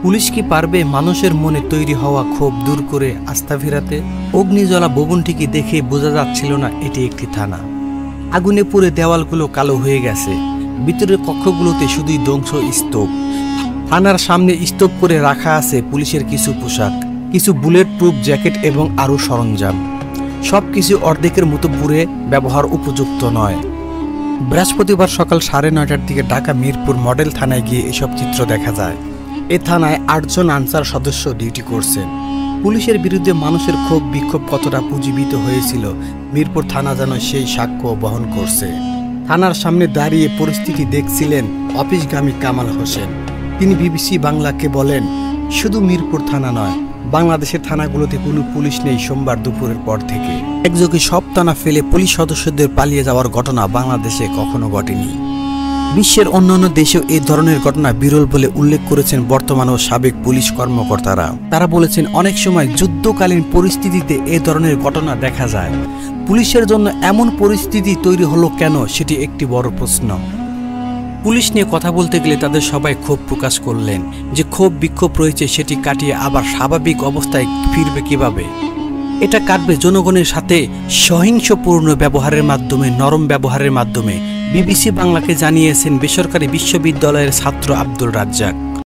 Police কি পারবে মানুষের মনে তৈরি হওয়া ক্ষোভ দূর করে আস্থা ফেরাতে? অগ্নিজ্বলা ভবনটিকে দেখে বোঝা যাচ্ছিল না এটি একটি থানা। আগুনে পুড়ে দেওয়ালগুলো কালো হয়ে গেছে, ভিতরের কক্ষগুলোতে শুধুই ধ্বংস স্তূপ। থানার সামনে স্তূপ করে রাখা আছে পুলিশের কিছু পোশাক, কিছু বুলেট প্রুফ জ্যাকেট এবং আরও সরঞ্জাম। সবকিছু অর্ধেকের মতো পুড়ে ব্যবহার উপযুক্ত নয়। বৃহস্পতিবার সকাল 9:30টার দিকে ঢাকা মিরপুর মডেল থানায় গিয়ে এসব চিত্র দেখা যায়। এ থানায় 8 জন আনসার সদস্য ডিউটি করছেন। পুলিশের বিরুদ্ধে মানুষের ক্ষোভ বিক্ষোভ কতটা পুঞ্জীবিত হয়েছিল, মিরপুর থানা যেন সেই সাক্ষ্য বহন করছে। থানার সামনে দাঁড়িয়ে পরিস্থিতি দেখছিলেন অফিসগামী কামাল হোসেন। তিনি বিবিসি বাংলাকে বলেন, শুধু মিরপুর থানা নয়, বাংলাদেশের থানাগুলোতে কোনো পুলিশ নেই সোমবার দুপুরের পর থেকে। একযোগে সব থানা ফেলে পুলিশ সদস্যদের পালিয়ে যাওয়ার ঘটনা বাংলাদেশে কখনো ঘটেনি। বিশ্বের অন্যান্য দেশেও এই ধরনের ঘটনা বিরল বলে উল্লেখ করেছেন বর্তমান ও সাবেক পুলিশ কর্মকর্তারা। তারা বলেছেন, অনেক সময় যুদ্ধকালীন পরিস্থিতিতে এই ধরনের ঘটনা দেখা যায়। পুলিশের জন্য এমন পরিস্থিতি তৈরি হলো কেন, সেটি একটি বড় প্রশ্ন। পুলিশ নিয়ে কথা বলতে গেলে তাদের সবাই ক্ষোভ প্রকাশ করলেন যে ক্ষোভ বিক্ষোভ রয়েছে সেটি কাটিয়ে আবার স্বাভাবিক অবস্থায় ফিরবে কিভাবে। এটা কাটবে জনগণের সাথে সহিংসপূর্ণ ব্যবহারের মাধ্যমে, নরম ব্যবহারের মাধ্যমে। বিবিসি বাংলাকে জানিয়েছেন বেসরকারি বিশ্ববিদ্যালয়ের ছাত্র আব্দুল রাজ্জাক।